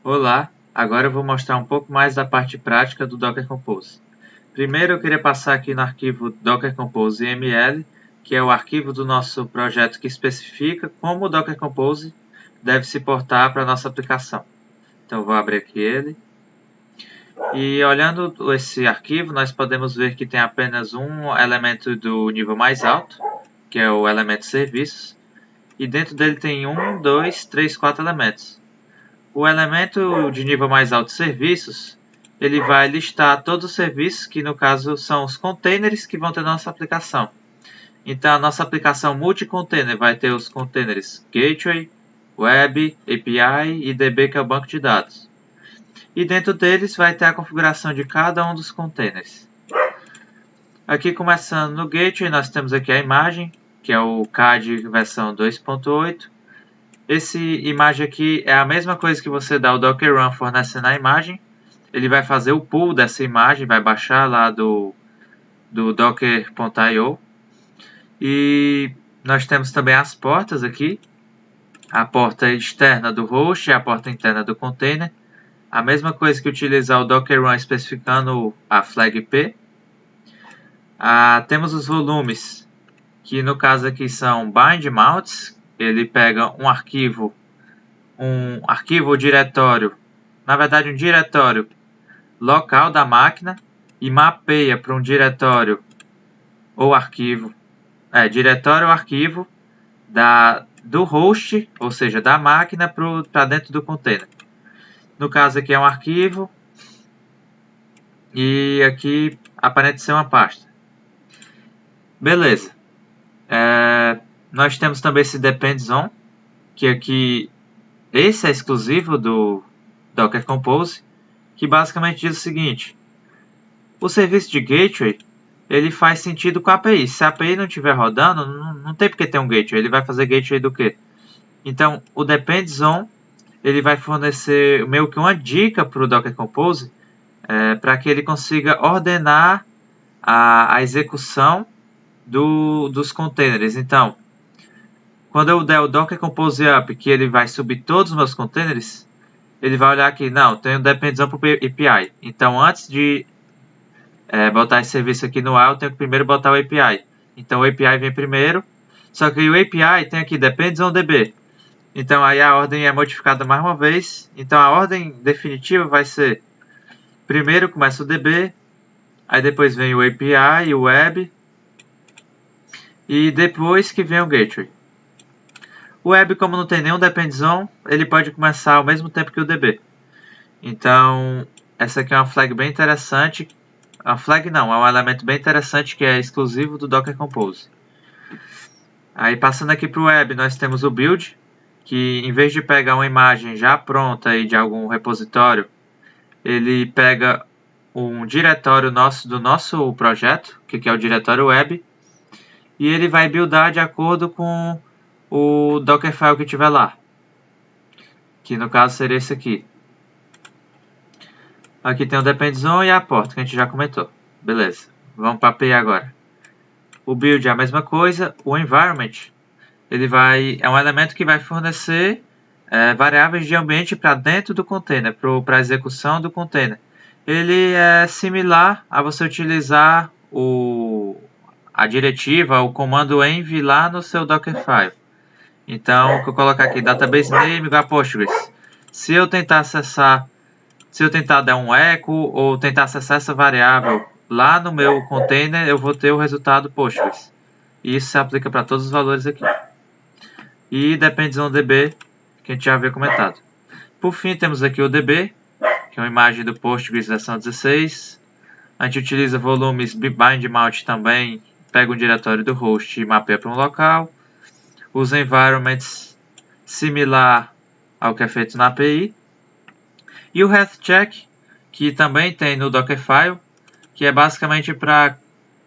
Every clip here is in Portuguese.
Olá, agora eu vou mostrar um pouco mais da parte prática do Docker Compose. Primeiro eu queria passar aqui no arquivo Docker Compose YML, que é o arquivo do nosso projeto que especifica como o Docker Compose deve se portar para a nossa aplicação. Então eu vou abrir aqui ele. E olhando esse arquivo, nós podemos ver que tem apenas um elemento do nível mais alto, que é o elemento serviços, e dentro dele tem 1, 2, 3, 4 elementos. O elemento de nível mais alto, serviços, ele vai listar todos os serviços que, no caso, são os containers que vão ter na nossa aplicação. Então, a nossa aplicação multi-container vai ter os containers Gateway, Web, API e DB, que é o banco de dados. E dentro deles vai ter a configuração de cada um dos containers. Aqui, começando no Gateway, nós temos aqui a imagem, que é o CAD versão 2.8. Esse imagem aqui é a mesma coisa que você dá o Docker Run fornecendo a imagem. Ele vai fazer o pull dessa imagem, vai baixar lá do docker.io. E nós temos também as portas aqui. A porta externa do host e a porta interna do container. A mesma coisa que utilizar o Docker Run especificando a flag IP. Temos os volumes, que no caso aqui são bind mounts. Ele pega um arquivo ou diretório, na verdade um diretório local da máquina e mapeia para um diretório ou arquivo, diretório ou arquivo do host, ou seja, da máquina para dentro do container. No caso aqui é um arquivo e aqui aparenta ser uma pasta. Beleza. Nós temos também esse depends on, que aqui esse é exclusivo do Docker Compose, que basicamente diz o seguinte: o serviço de gateway ele faz sentido com a API. Se a API não estiver rodando, não tem porque ter um gateway. Ele vai fazer gateway do quê? Então, o depends on ele vai fornecer meio que uma dica para o Docker Compose para que ele consiga ordenar a execução dos containers. Então, quando eu der o Docker Compose up, que ele vai subir todos os meus containers, ele vai olhar aqui, não, tem um depends on para o API. Então, antes de botar esse serviço aqui no ar, eu tenho que primeiro botar o API. Então, o API vem primeiro, só que o API tem aqui depends on DB. Então, aí a ordem é modificada mais uma vez. Então, a ordem definitiva vai ser, primeiro começa o DB, aí depois vem o API e o Web, e depois que vem o Gateway. O Web, como não tem nenhum depends on, ele pode começar ao mesmo tempo que o DB. Então, essa aqui é uma flag bem interessante. A flag não, é um elemento bem interessante que é exclusivo do Docker Compose. Aí, passando aqui para o Web, nós temos o build, que em vez de pegar uma imagem já pronta aí de algum repositório, ele pega um diretório do nosso projeto, que é o diretório web, e ele vai buildar de acordo com o Dockerfile que tiver lá, que no caso seria esse aqui. Aqui tem o depends on e a porta, que a gente já comentou. Beleza, vamos para a API agora. O build é a mesma coisa, o environment é um elemento que vai fornecer variáveis de ambiente para dentro do container, para a execução do container. Ele é similar a você utilizar a diretiva, o comando env lá no seu Dockerfile. Então, o que eu colocar aqui, database name igual a Postgres. Se eu tentar dar um echo ou tentar acessar essa variável lá no meu container, eu vou ter o resultado Postgres. E isso se aplica para todos os valores aqui. E depends on DB, que a gente já havia comentado. Por fim, temos aqui o DB, que é uma imagem do Postgres versão 16. A gente utiliza volumes bind mount também, pega um diretório do host e mapeia para um local. Os environments similar ao que é feito na API. E o health check, que também tem no Dockerfile, que é basicamente para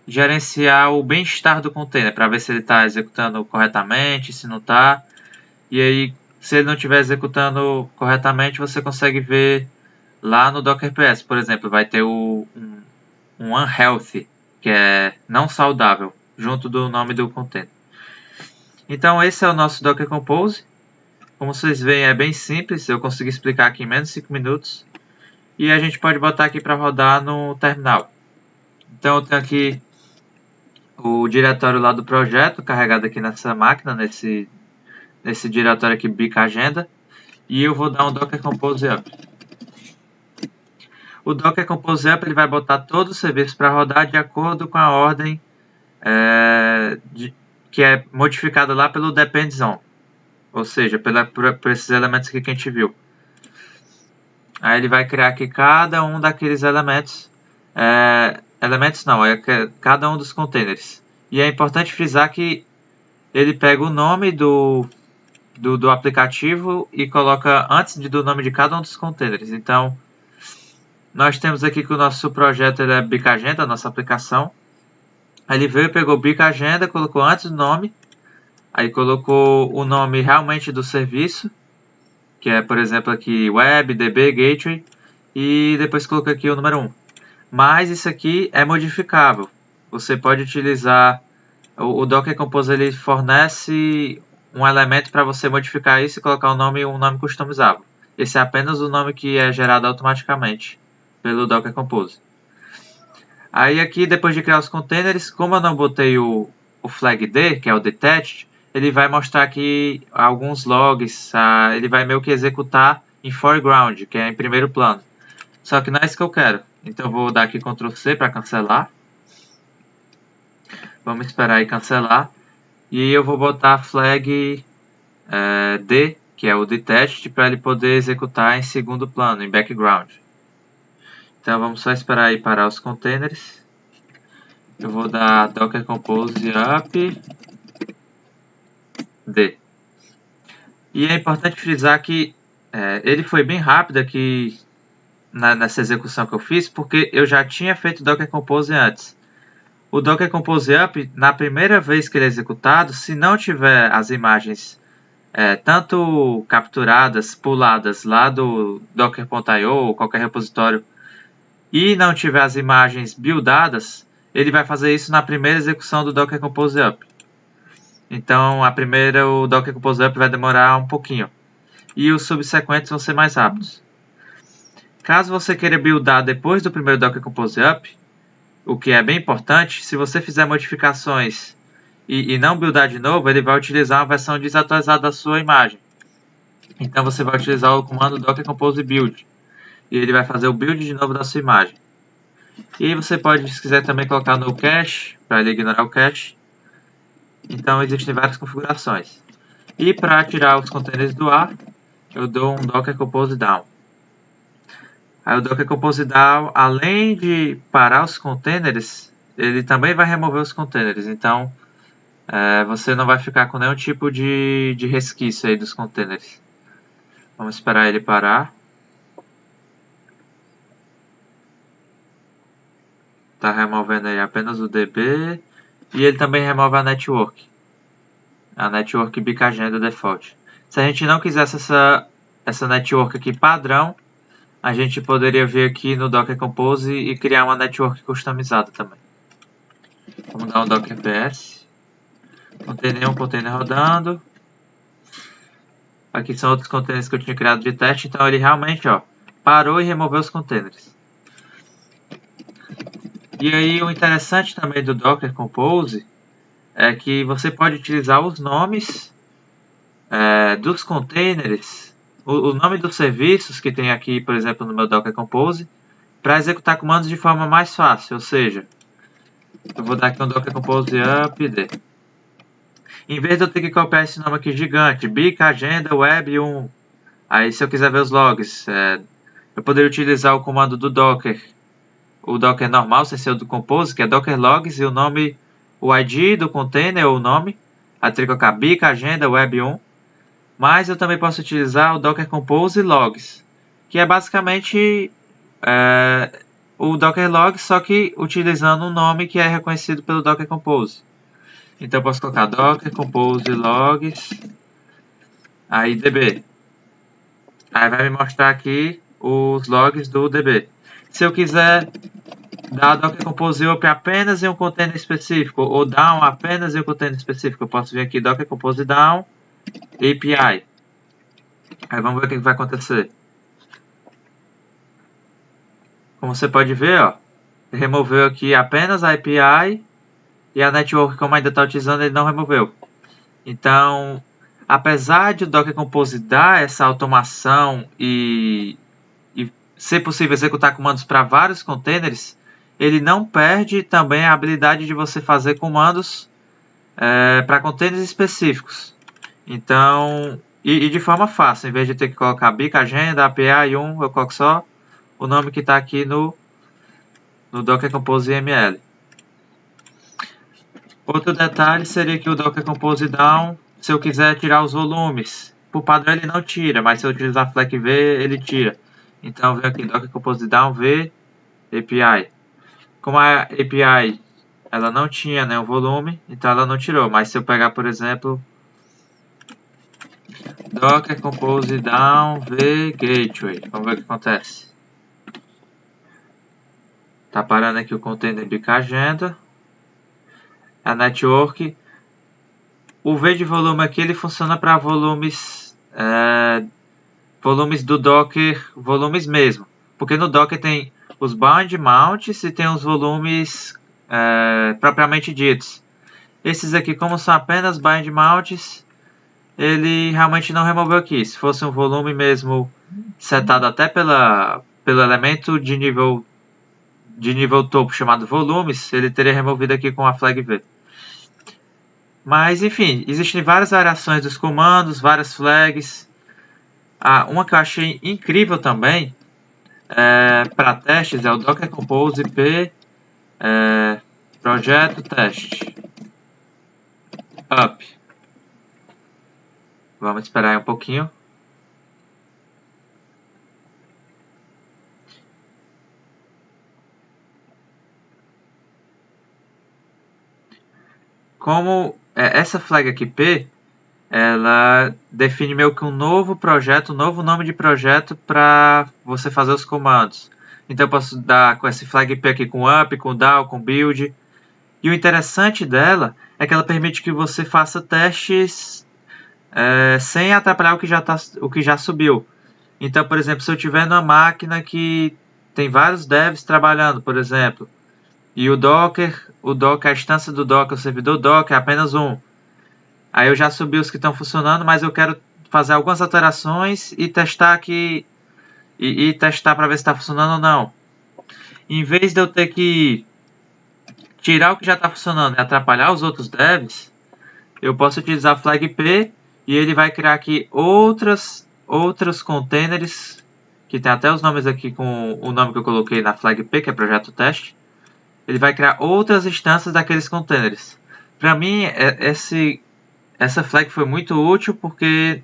gerenciar o bem-estar do container, para ver se ele está executando corretamente, se não está. E aí, se ele não estiver executando corretamente, você consegue ver lá no Docker PS, por exemplo, vai ter um unhealthy, que é não saudável, junto do nome do container. Então, esse é o nosso Docker Compose. Como vocês veem, é bem simples, eu consegui explicar aqui em menos de 5 minutos. E a gente pode botar aqui para rodar no terminal. Então eu tenho aqui o diretório lá do projeto carregado aqui nessa máquina, nesse diretório aqui Bic Agenda. E eu vou dar um Docker Compose Up. O Docker Compose Up ele vai botar todo o serviço para rodar de acordo com a ordem que é modificada lá pelo Depends On. Ou seja, por esses elementos aqui que a gente viu. Aí ele vai criar aqui cada um daqueles elementos. Elementos não, é cada um dos containers. E é importante frisar que ele pega o nome do aplicativo e coloca antes do nome de cada um dos containers. Então, nós temos aqui que o nosso projeto é Bic Agenda, a nossa aplicação. Aí ele veio, pegou Bic Agenda, colocou antes do nome. Aí colocou o nome realmente do serviço, que é, por exemplo, aqui Web, DB, Gateway. E depois colocou aqui o número 1. Mas isso aqui é modificável. Você pode utilizar... O Docker Compose ele fornece um elemento para você modificar isso e colocar um nome customizável. Esse é apenas o nome que é gerado automaticamente pelo Docker Compose. Aí aqui, depois de criar os containers, como eu não botei o flag D, que é o detached, ele vai mostrar aqui alguns logs, ele vai meio que executar em foreground, que é em primeiro plano. Só que não é isso que eu quero. Então eu vou dar aqui Ctrl C para cancelar. Vamos esperar aí cancelar. E eu vou botar a flag D, que é o detached, para ele poder executar em segundo plano, em background. Então vamos só esperar aí parar os containers. Eu vou dar Docker Compose Up D. E é importante frisar que ele foi bem rápido aqui nessa execução que eu fiz, porque eu já tinha feito Docker Compose antes. O Docker Compose Up, na primeira vez que ele é executado, se não tiver as imagens tanto capturadas, puladas lá do Docker.io ou qualquer repositório, e não tiver as imagens buildadas, ele vai fazer isso na primeira execução do Docker Compose Up. Então, o Docker Compose Up vai demorar um pouquinho. E os subsequentes vão ser mais rápidos. Caso você queira buildar depois do primeiro Docker Compose Up, o que é bem importante, se você fizer modificações e não buildar de novo, ele vai utilizar uma versão desatualizada da sua imagem. Então você vai utilizar o comando Docker Compose Build. E ele vai fazer o build de novo da sua imagem. E você pode, se quiser, também colocar no cache, para ele ignorar o cache. Então existem várias configurações. E para tirar os containers do ar, eu dou um Docker Compose Down. Aí o Docker Compose Down, além de parar os containers, ele também vai remover os containers. Então, você não vai ficar com nenhum tipo de resquício aí dos containers. Vamos esperar ele parar. Está removendo aí apenas o DB. E ele também remove a network. A network Bic Agenda default. Se a gente não quisesse essa network aqui padrão, a gente poderia vir aqui no Docker Compose e criar uma network customizada também. Vamos dar um Docker PS. Não tem nenhum container rodando. Aqui são outros containers que eu tinha criado de teste. Então ele realmente parou e removeu os containers. E aí o interessante também do Docker Compose é que você pode utilizar os nomes dos containers, o nome dos serviços que tem aqui, por exemplo, no meu Docker Compose, para executar comandos de forma mais fácil. Ou seja, eu vou dar aqui um Docker Compose Up D. Em vez de eu ter que copiar esse nome aqui gigante, Bic Agenda Web 1, aí se eu quiser ver os logs, eu poderia utilizar o comando do Docker, o Docker normal, sem ser o do Compose, que é Docker Logs, e o ID do container, ou o nome, aí teria que colocar Bic Agenda Web 1, mas eu também posso utilizar o Docker Compose Logs, que é basicamente o Docker Logs, só que utilizando um nome que é reconhecido pelo Docker Compose. Então eu posso colocar Docker Compose Logs, aí DB. Aí vai me mostrar aqui os logs do DB. Se eu quiser dar Docker Compose Up apenas em um container específico, ou Down apenas em um container específico, eu posso vir aqui Docker Compose Down API. Aí vamos ver o que vai acontecer. Como você pode ver, ó, removeu aqui apenas a API e a network, como ainda está utilizando, ele não removeu. Então, apesar de o Docker Compose dar essa automação e ser possível executar comandos para vários containers, ele não perde também a habilidade de você fazer comandos para containers específicos. Então, e de forma fácil, em vez de ter que colocar bic agenda, API 1, eu coloco só o nome que está aqui no Docker Compose YML. Outro detalhe seria que o Docker Compose Down, se eu quiser tirar os volumes, por padrão ele não tira, mas se eu utilizar FLAC V, ele tira. Então, eu venho aqui Docker Compose Down V API. Como a API ela não tinha nenhum volume, então ela não tirou. Mas se eu pegar, por exemplo, Docker Compose Down V Gateway, vamos ver o que acontece. Tá parando aqui o container bic agenda, a network. O V de volume aqui ele funciona para volumes volumes do Docker, volumes mesmo, porque no Docker tem os bound mounts e tem os volumes propriamente ditos. Esses aqui, como são apenas bind mounts, ele realmente não removeu aqui. Se fosse um volume mesmo setado até pelo elemento de nível topo chamado volumes, ele teria removido aqui com a flag V. Mas enfim, existem várias variações dos comandos, várias flags. Uma que eu achei incrível também para testes é o Docker Compose P projeto teste up. Vamos esperar aí um pouquinho. Como essa flag aqui P, ela define meio que um novo projeto, um novo nome de projeto para você fazer os comandos. Então eu posso dar com esse flag P aqui com up, com down, com build. E o interessante dela é que ela permite que você faça testes sem atrapalhar o que já subiu. Então, por exemplo, se eu tiver numa máquina que tem vários devs trabalhando, por exemplo, e o Docker, a instância do Docker, o servidor Docker é apenas um. Aí eu já subi os que estão funcionando, mas eu quero fazer algumas alterações e testar aqui e testar para ver se está funcionando ou não. Em vez de eu ter que tirar o que já está funcionando e atrapalhar os outros devs, eu posso utilizar flag P e ele vai criar aqui outros containers que tem até os nomes aqui com o nome que eu coloquei na flag P, que é projeto teste. Ele vai criar outras instâncias daqueles containers. Para mim, essa flag foi muito útil porque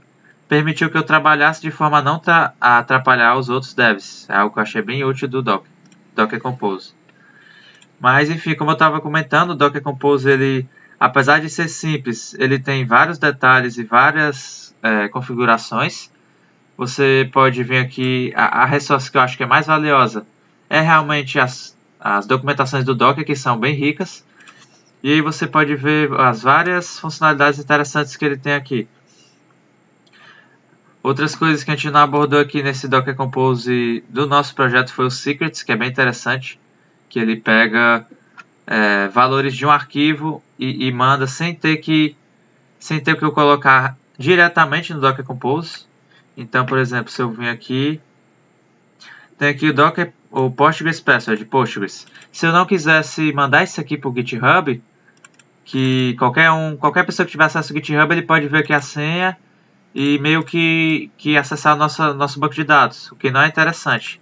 permitiu que eu trabalhasse de forma a não atrapalhar os outros devs. É algo que eu achei bem útil do Docker Compose. Mas enfim, como eu estava comentando, o Docker Compose, ele, apesar de ser simples, ele tem vários detalhes e várias configurações. Você pode vir aqui, a ressource que eu acho que é mais valiosa é realmente as documentações do Docker, que são bem ricas. E aí você pode ver as várias funcionalidades interessantes que ele tem aqui. Outras coisas que a gente não abordou aqui nesse Docker Compose do nosso projeto foi o Secrets, que é bem interessante, que ele pega valores de um arquivo e manda sem ter que eu colocar diretamente no Docker Compose. Então, por exemplo, se eu vim aqui, tem aqui o Docker, o Postgres Password, Postgres. Se eu não quisesse mandar isso aqui para o GitHub, que qualquer pessoa que tiver acesso ao GitHub, ele pode ver aqui a senha e meio que acessar o nosso banco de dados, o que não é interessante.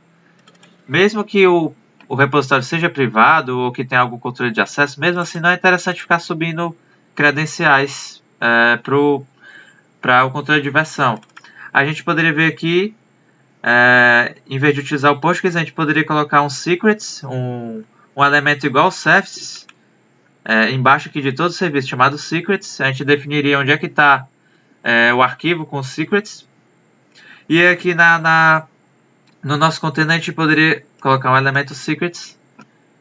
Mesmo que o repositório seja privado ou que tenha algum controle de acesso, mesmo assim não é interessante ficar subindo credenciais para o controle de versão. A gente poderia ver aqui, em vez de utilizar o Postgres, a gente poderia colocar um secrets, um elemento igual ao services, embaixo aqui de todo o serviço chamado secrets. A gente definiria onde é que está o arquivo com os secrets. E aqui no nosso container a gente poderia colocar um elemento secrets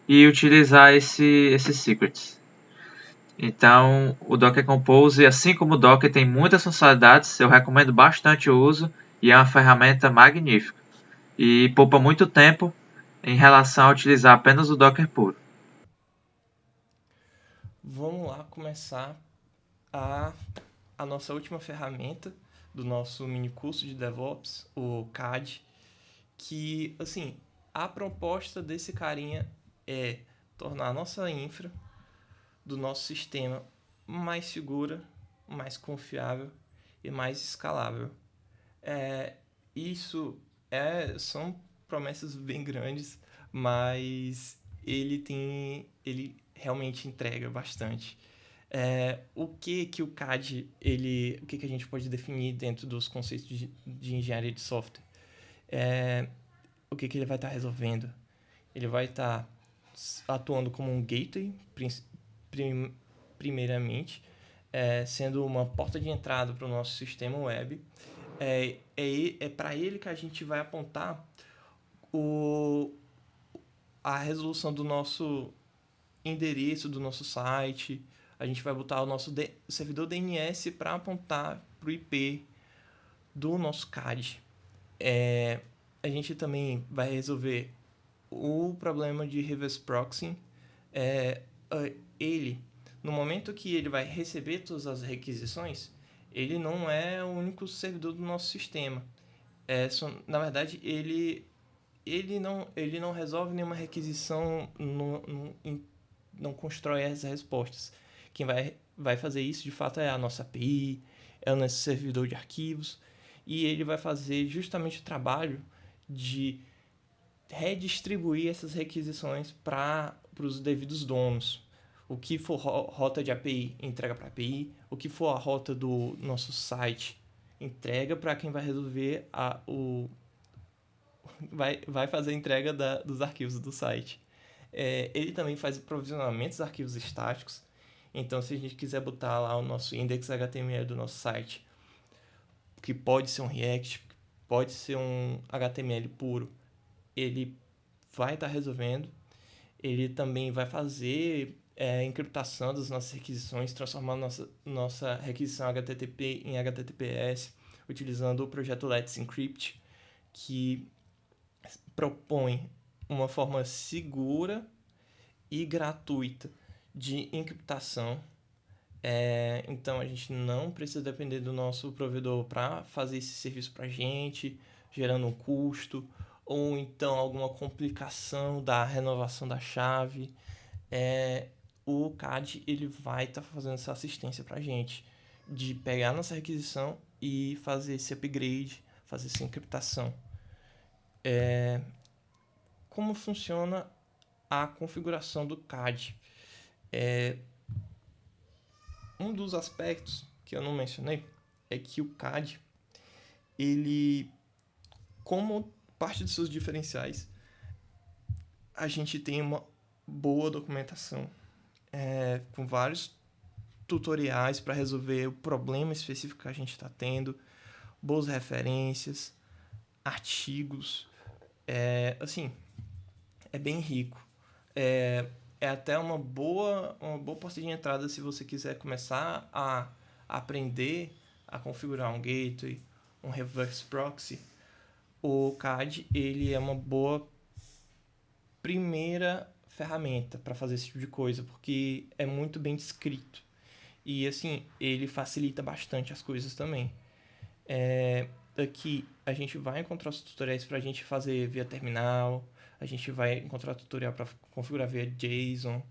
e utilizar esses secrets. Então, o Docker Compose, assim como o Docker, tem muitas funcionalidades. Eu recomendo bastante o uso e é uma ferramenta magnífica e poupa muito tempo em relação a utilizar apenas o Docker puro. Vamos lá começar a, a nossa última ferramenta do nosso mini curso de DevOps, o CAD, que, assim, a proposta desse carinha é tornar a nossa infra do nosso sistema mais segura, mais confiável e mais escalável. É, isso são promessas bem grandes, mas ele realmente entrega bastante. O que o CAD, o que a gente pode definir dentro dos conceitos de engenharia de software? O que ele vai estar resolvendo? Ele vai estar atuando como um gateway, primeiramente, sendo uma porta de entrada para o nosso sistema web. É para ele que a gente vai apontar o, a resolução do nosso endereço do nosso site. A gente vai botar o nosso servidor DNS para apontar para o IP do nosso CAD. A gente também vai resolver o problema de reverse proxying. Ele, no momento que ele vai receber todas as requisições, ele não é o único servidor do nosso sistema. Na verdade, ele não resolve nenhuma requisição, não constrói as respostas. Quem vai fazer isso, de fato, é a nossa API, é o nosso servidor de arquivos, e ele vai fazer justamente o trabalho de redistribuir essas requisições para os devidos donos. O que for rota de API, entrega para a API. O que for a rota do nosso site, entrega para quem vai resolver vai fazer a entrega dos arquivos do site. Ele também faz o provisionamento dos arquivos estáticos. Então, se a gente quiser botar lá o nosso index HTML do nosso site, que pode ser um React, pode ser um HTML puro, ele vai estar resolvendo. Ele também vai fazer encriptação das nossas requisições, transformar nossa requisição HTTP em HTTPS, utilizando o projeto Let's Encrypt, que propõe uma forma segura e gratuita de encriptação. Então a gente não precisa depender do nosso provedor para fazer esse serviço para a gente, gerando um custo, ou então alguma complicação da renovação da chave. O CAD ele vai estar fazendo essa assistência para a gente, de pegar nossa requisição e fazer esse upgrade, fazer essa encriptação. Como funciona a configuração do CAD? Um dos aspectos que eu não mencionei é que o CAD, ele, como parte dos seus diferenciais, a gente tem uma boa documentação, com vários tutoriais para resolver o problema específico que a gente está tendo, boas referências, artigos, assim, é bem rico. É até uma boa porta de entrada se você quiser começar a aprender a configurar um gateway, um reverse proxy. O CAD ele é uma boa primeira ferramenta para fazer esse tipo de coisa, porque é muito bem descrito. E assim, ele facilita bastante as coisas também. Aqui a gente vai encontrar os tutoriais para a gente fazer via terminal, a gente vai encontrar tutorial para configurar via JSON,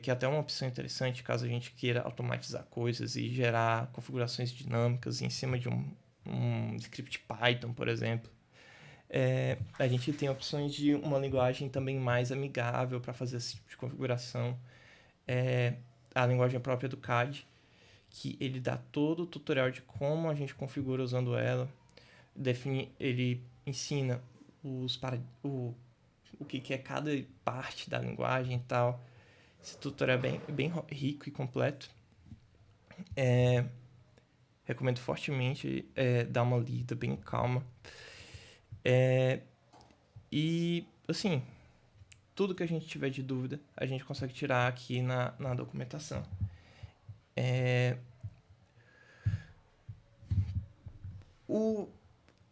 que é até uma opção interessante caso a gente queira automatizar coisas e gerar configurações dinâmicas em cima de um script Python, por exemplo. A gente tem opções de uma linguagem também mais amigável para fazer esse tipo de configuração. A linguagem própria do CAD, que ele dá todo o tutorial de como a gente configura usando ela. Ele ensina o que é cada parte da linguagem e tal. Esse tutorial é bem rico e completo. Recomendo fortemente dar uma lida bem calma. E, assim, tudo que a gente tiver de dúvida, a gente consegue tirar aqui na documentação.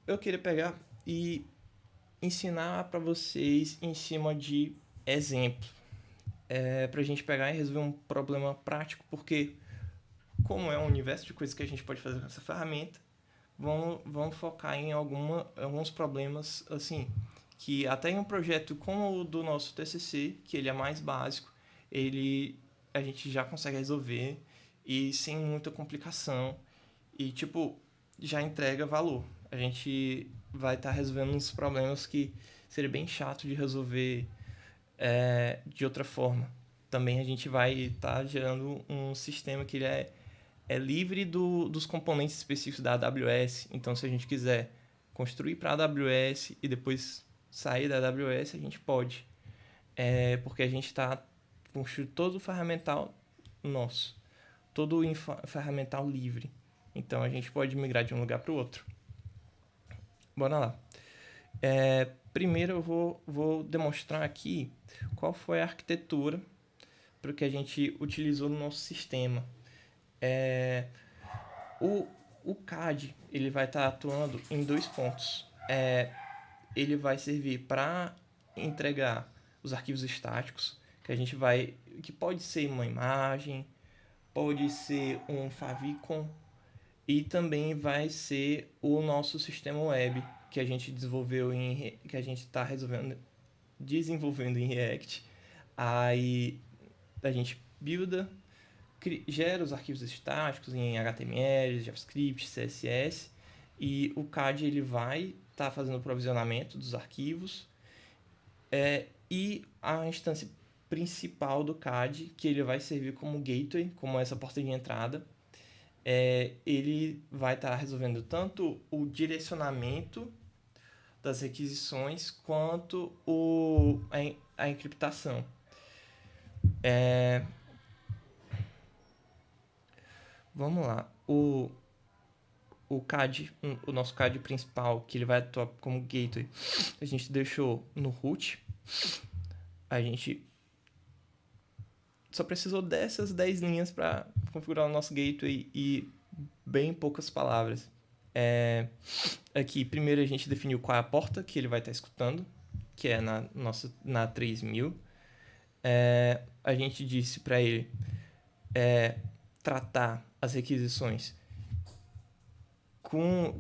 Eu queria pegar e ensinar para vocês em cima de exemplo, para a gente pegar e resolver um problema prático, porque como é um universo de coisas que a gente pode fazer com essa ferramenta, vamos focar em alguns problemas assim, que até em um projeto como o do nosso TCC, que ele é mais básico, a gente já consegue resolver e sem muita complicação e tipo já entrega valor. A gente vai estar resolvendo uns problemas que seria bem chato de resolver de outra forma. Também a gente vai estar gerando um sistema que ele é livre dos componentes específicos da AWS. Então, se a gente quiser construir para a AWS e depois sair da AWS, a gente pode. Porque a gente está construindo todo o ferramental nosso. Todo o ferramental livre. Então, a gente pode migrar de um lugar para o outro. Bora lá. Primeiro eu vou demonstrar aqui qual foi a arquitetura para o que a gente utilizou no nosso sistema. O CAD ele vai estar atuando em 2 pontos. Ele vai servir para entregar os arquivos estáticos, que pode ser uma imagem, pode ser um favicon, e também vai ser o nosso sistema web que a gente que a gente está desenvolvendo em React. Aí a gente builda, gera os arquivos estáticos em HTML, JavaScript, CSS, e o CAD ele vai estar fazendo o provisionamento dos arquivos, e a instância principal do CAD, que ele vai servir como gateway, como essa porta de entrada, ele vai estar resolvendo tanto o direcionamento das requisições quanto a encriptação. Vamos lá. O CAD, o nosso CAD principal, que ele vai atuar como gateway, a gente deixou no root. A gente só precisou dessas 10 linhas para configurar o nosso gateway e bem poucas palavras. Aqui, primeiro a gente definiu qual é a porta que ele vai estar escutando, que é na 3000. A gente disse para ele tratar as requisições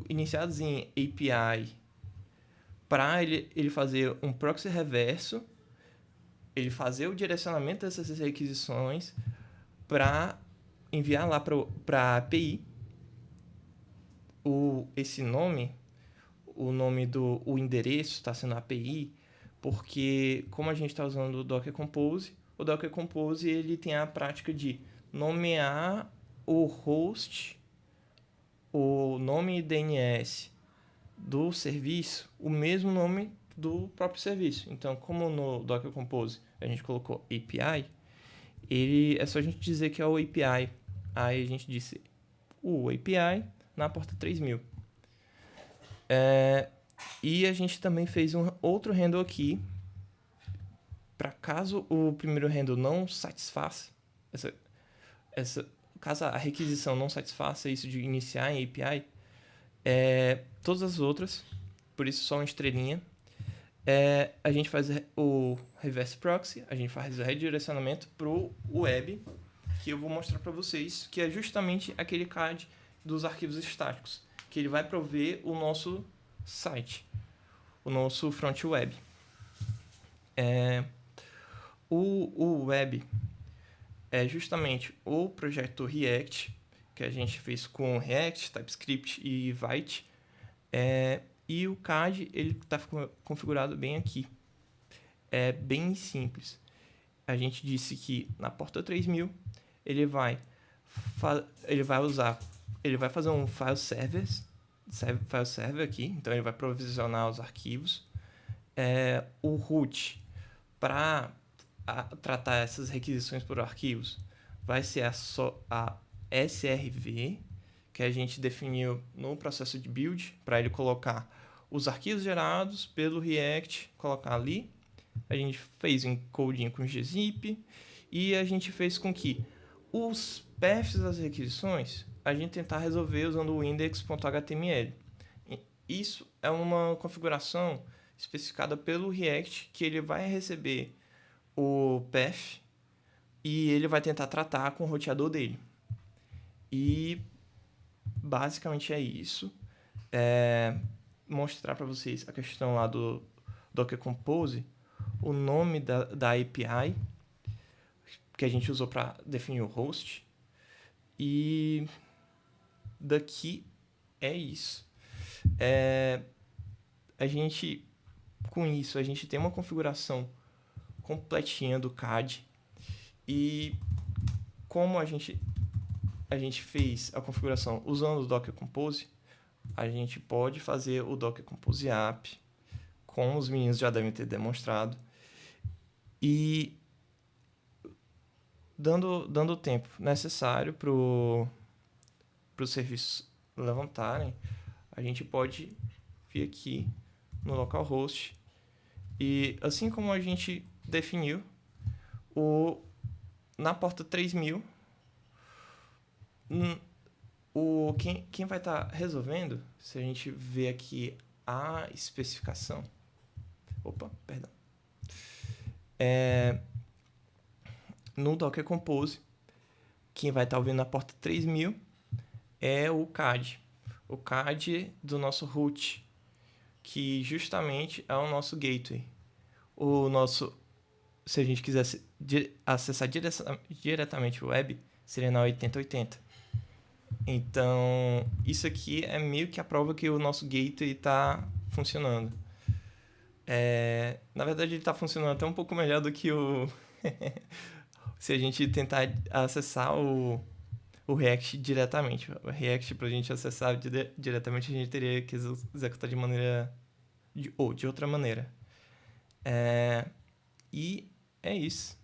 iniciadas em API, para ele fazer um proxy reverso, ele fazer o direcionamento dessas requisições para enviar lá para a API. Esse nome, o endereço está sendo API, porque como a gente está usando o Docker Compose, o Docker Compose ele tem a prática de nomear o host, o nome DNS do serviço, o mesmo nome do próprio serviço. Então, como no Docker Compose a gente colocou API, é só a gente dizer que é o API. Aí a gente disse o API na porta 3000. E a gente também fez um outro handle aqui, para caso o primeiro handle não satisfaça, caso a requisição não satisfaça isso de iniciar em API, todas as outras, por isso só uma estrelinha, a gente faz o reverse proxy, a gente faz o redirecionamento para o web, que eu vou mostrar para vocês, que é justamente aquele CAD dos arquivos estáticos, que ele vai prover o nosso site, o nosso front web. O web é justamente o projeto React, que a gente fez com React, TypeScript e Vite. E o CAD ele está configurado bem aqui. É bem simples. A gente disse que na porta 3000 ele vai fazer um file server aqui, então ele vai provisionar os arquivos. O root para tratar essas requisições por arquivos vai ser a SRV, que a gente definiu no processo de build, para ele colocar os arquivos gerados pelo React, colocar ali. A gente fez um codinho com gzip e a gente fez com que os paths das requisições a gente tentar resolver usando o index.html. isso é uma configuração especificada pelo React, que ele vai receber o path e ele vai tentar tratar com o roteador dele. E basicamente é isso. Mostrar para vocês a questão lá do Docker Compose, o nome da API que a gente usou para definir o host. E daqui é isso. Com isso, a gente tem uma configuração completinha do CAD. E como a gente fez a configuração usando o Docker Compose, a gente pode fazer o Docker Compose App, como os meninos já devem ter demonstrado, e dando o tempo necessário para os serviços levantarem, a gente pode vir aqui no localhost e assim como a gente definiu na porta 3000, quem vai estar resolvendo, se a gente ver aqui a especificação, no Docker Compose, quem vai estar ouvindo na porta 3000 é o CAD. O CAD do nosso root, que justamente é o nosso gateway. Se a gente quisesse acessar diretamente o web, seria na 8080. Então, isso aqui é meio que a prova que o nosso gateway está funcionando. Na verdade, ele está funcionando até um pouco melhor do que o... se a gente tentar acessar o React diretamente. O React, para a gente acessar diretamente, a gente teria que executar de maneira... ou de outra maneira. E é isso.